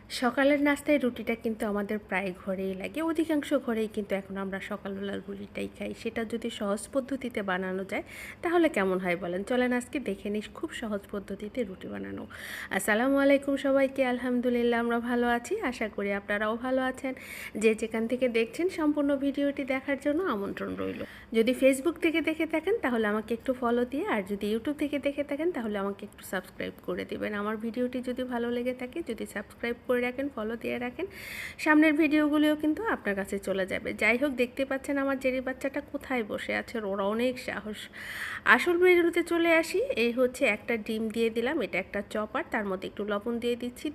সকালের নাস্তায় রুটিটা কিন্তু আমাদের প্রায় ঘরেই লাগে, অধিকাংশ ঘরেই কিন্তু এখন আমরা সকালবেলার রুটিটাই খাই। সেটা যদি সহজ পদ্ধতিতে বানানো যায় তাহলে কেমন হয় বলেন? চলেন আজকে দেখে নিই খুব সহজ পদ্ধতিতে রুটি বানানো। আসসালামু আলাইকুম সবাইকে, আলহামদুলিল্লাহ আমরা ভালো আছি, আশা করি আপনারাও ভালো আছেন। যে যেখান থেকে দেখছেন সম্পূর্ণ ভিডিওটি দেখার জন্য আমন্ত্রণ রইল। যদি ফেসবুক থেকে দেখে থাকেন তাহলে আমাকে একটু ফলো দিয়ে, আর যদি ইউটিউব থেকে দেখে থাকেন তাহলে আমাকে একটু সাবস্ক্রাইব করে দেবেন। আমার ভিডিওটি যদি ভালো লেগে থাকে, যদি সাবস্ক্রাইব করে রাখেন, ফলো দিয়ে রাখেন, সামনের ভিডিওগুলিও কিন্তু আপনার কাছে চলে যাবে। যাই হোক, দেখতে পাচ্ছেন আমার জেরি বাচ্চাটা কোথায় বসে আছে, ওরা অনেক সাহস। আসল ভিডিওতে চলে আসি। এই হচ্ছে একটা ডিম দিয়ে দিলাম, এটা একটা চপার, তার মধ্যে একটু লবণ দিয়ে দিচ্ছি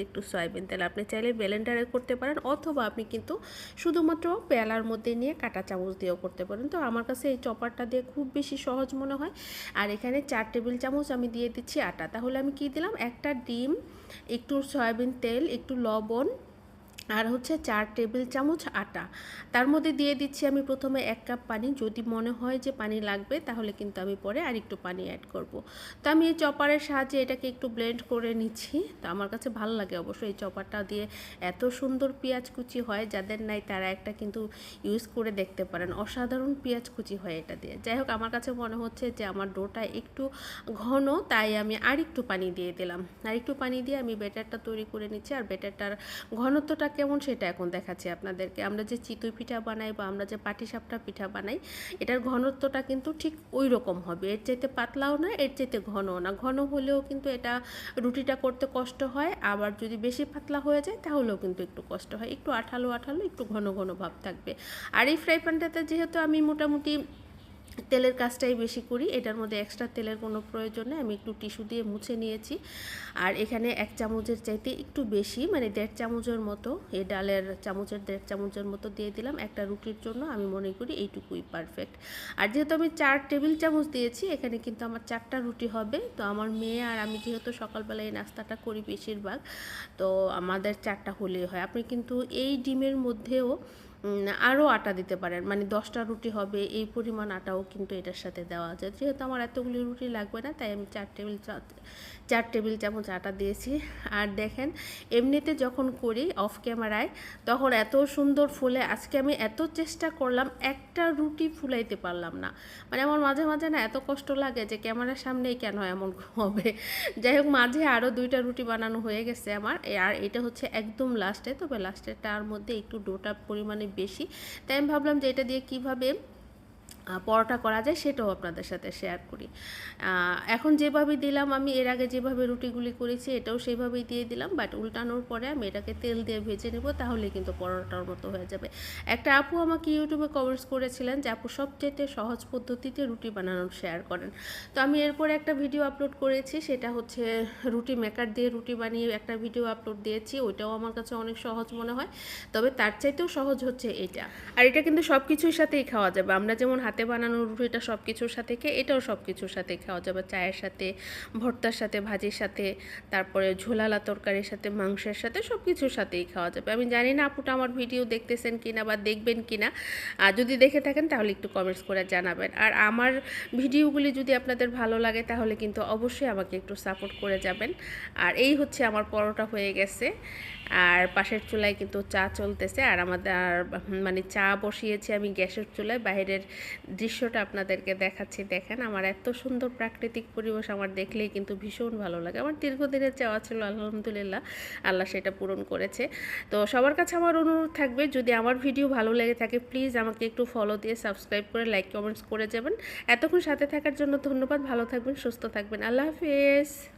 একটু সয়াবিন তেল। আপনি চাইলে ব্লেন্ডারে করতে পারেন, অথবা আপনি কিন্তু শুধুমাত্র পেয়ালার মধ্যে নিয়ে কাঁটা চামচ দিয়েও করতে পারেন। তো আমার কাছে এই চপারটা দিয়ে খুব বেশি সহজ মনে হয়। আর এখানে 4 টেবিল চামচ আমি দিয়ে দিচ্ছি আটা। তাহলে আমি কি দিলাম? একটা ডিম, একটু সয়াবিন তেল, একটু লবণ, আর হচ্ছে 4 টেবিল চামচ আটা। তার মধ্যে দিয়ে দিচ্ছি আমি প্রথমে 1 কাপ পানি। যদি মনে হয় যে পানি লাগবে তাহলে কিন্তু আমি পরে আর একটু পানি অ্যাড করব। তো আমি এই চপারের সাহায্যে এটাকে একটু ব্লেন্ড করে নিচ্ছি। তো আমার কাছে ভালো লাগে অবশ্যই এই চপারটা দিয়ে, এত সুন্দর পেঁয়াজ কুচি হয়, যাদের নাই তারা একটা কিন্তু ইউজ করে দেখতে পারেন, অসাধারণ পেঁয়াজ কুচি হয় এটা দিয়ে। যাই হোক, আমার কাছে মনে হচ্ছে যে আমার ডোটা একটু ঘন, তাই আমি আর একটু পানি দিয়ে দিলাম। আর একটু পানি দিয়ে আমি ব্যাটারটা তৈরি করে নিচ্ছি। আর ব্যাটারটার ঘনত্বটা কেমন সেটা এখন দেখাচ্ছি আপনাদেরকে। আমরা যে চিতই পিঠা বানাই বা আমরা যে পাটিসাপটা পিঠা বানাই, এটার ঘনত্বটা কিন্তু ঠিক ওই রকম হবে। এর চাইতে পাতলাও না, এর চাইতে ঘনও না। ঘন হলেও কিন্তু এটা রুটিটা করতে কষ্ট হয়, আবার যদি বেশি পাতলা হয়ে যায় তাহলেও কিন্তু একটু কষ্ট হয়। একটু আঠালো আঠালো, একটু ঘন ঘন ভাব থাকবে। আর এই ফ্রাই প্যানটাতে যেহেতু আমি মোটামুটি তেলের কাজটাই বেশি করি, এটার মধ্যে এক্সট্রা তেলের কোনো প্রয়োজন নেই। আমি একটু টিস্যু দিয়ে মুছে নিয়েছি। আর এখানে 1 চামচের চাইতে একটু বেশি, মানে 1.5 চামচের মতো, এই ডালের চামচের 1.5 চামচের মতো দিয়ে দিলাম একটা রুটির জন্য। আমি মনে করি এইটুকুই পারফেক্ট। আর যেহেতু আমি 4 টেবিল চামচ দিয়েছি, এখানে কিন্তু আমার 4টা রুটি হবে। তো আমার মেয়ে আর আমি যেহেতু সকালবেলা এই নাস্তাটা করি বেশিরভাগ, তো আমাদের 4টা হলেই হয়। আপনি কিন্তু এই ডিমের মধ্যেও আরও আটা দিতে পারেন, মানে 10টা রুটি হবে এই পরিমাণ আটাও কিন্তু এটার সাথে দেওয়া যায়। যেহেতু আমার এতগুলি রুটি লাগবে না, তাই আমি 4 টেবিল চামচ আটা দিয়েছি। আর দেখেন, এমনিতে যখন করি অফ ক্যামেরায় তখন এত সুন্দর ফুলে, আজকে আমি এত চেষ্টা করলাম একটা রুটি ফুলাইতে পারলাম না। মানে আমার মাঝে মাঝে না এত কষ্ট লাগে যে ক্যামেরার সামনেই কেন এমন হবে। যাই হোক, মাঝে আরও 2টা রুটি বানানো হয়ে গেছে আমার। আর এটা হচ্ছে একদম লাস্টে, তবে লাস্টেরটার মধ্যে একটু ডোটা পরিমাণে বেশি, তাই আমি ভাবলাম যে এটা দিয়ে কীভাবে পরোটা করা যায় সেটাও আপনাদের সাথে শেয়ার করি। এখন যেভাবে দিলাম, আমি এর আগে যেভাবে রুটিগুলি করেছি এটাও সেইভাবেই দিয়ে দিলাম, বাট উল্টানোর পরে আমি এটাকে তেল দিয়ে ভেজে নেব, তাহলে কিন্তু পরোটার মতো হয়ে যাবে। একটা আপু আমাকে ইউটিউবে কমেন্টস করেছিলেন যে আপু সবচেয়ে সহজ পদ্ধতিতে রুটি বানানো শেয়ার করেন। তো আমি এরপরে একটা ভিডিও আপলোড করেছি, সেটা হচ্ছে রুটি মেকার দিয়ে রুটি বানিয়ে একটা ভিডিও আপলোড দিয়েছি। ওইটাও আমার কাছে অনেক সহজ মনে হয়, তবে তার চাইতেও সহজ হচ্ছে এটা। আর এটা কিন্তু সব কিছুর সাথেই খাওয়া যাবে। আমরা যেমন হাতে বানানো রুটিটা সব কিছুর সাথে খেয়ে, এটাও সব কিছুর সাথে খাওয়া যাবে। চায়ের সাথে, ভর্তার সাথে, ভাজির সাথে, তারপরে ঝোলালা তরকারির সাথে, মাংসের সাথে, সব কিছুর সাথেই খাওয়া যাবে। আমি জানি না আপুটা আমার ভিডিও দেখতেছেন কিনা বা দেখবেন কিনা। আর যদি দেখে থাকেন তাহলে একটু কমেন্টস করে জানাবেন। আর আমার ভিডিওগুলি যদি আপনাদের ভালো লাগে তাহলে কিন্তু অবশ্যই আমাকে একটু সাপোর্ট করে যাবেন। আর এই হচ্ছে আমার পরোটা হয়ে গেছে। আর পাশের চুলায় কিন্তু চা চলতেছে। আর আমাদের মানে চা বসিয়েছি আমি গ্যাসের চুলায়। বাইরের দৃশ্যটা আপনাদেরকে দেখাচ্ছি, দেখেন। আমার এত সুন্দর প্রাকৃতিক পরিবেশ আমার দেখলেই কিন্তু ভীষণ ভালো লাগে। আমার দীর্ঘদিনের চাওয়া ছিল, আলহামদুলিল্লাহ আল্লাহ সেটা পূরণ করেছে। তো সবার কাছে আমার অনুরোধ থাকবে, যদি আমার ভিডিও ভালো লেগে থাকে প্লিজ আমাকে একটু ফলো দিয়ে সাবস্ক্রাইব করে লাইক কমেন্টস করে যাবেন। এতক্ষণ সাথে থাকার জন্য ধন্যবাদ। ভালো থাকবেন, সুস্থ থাকবেন, আল্লাহ হাফেজ।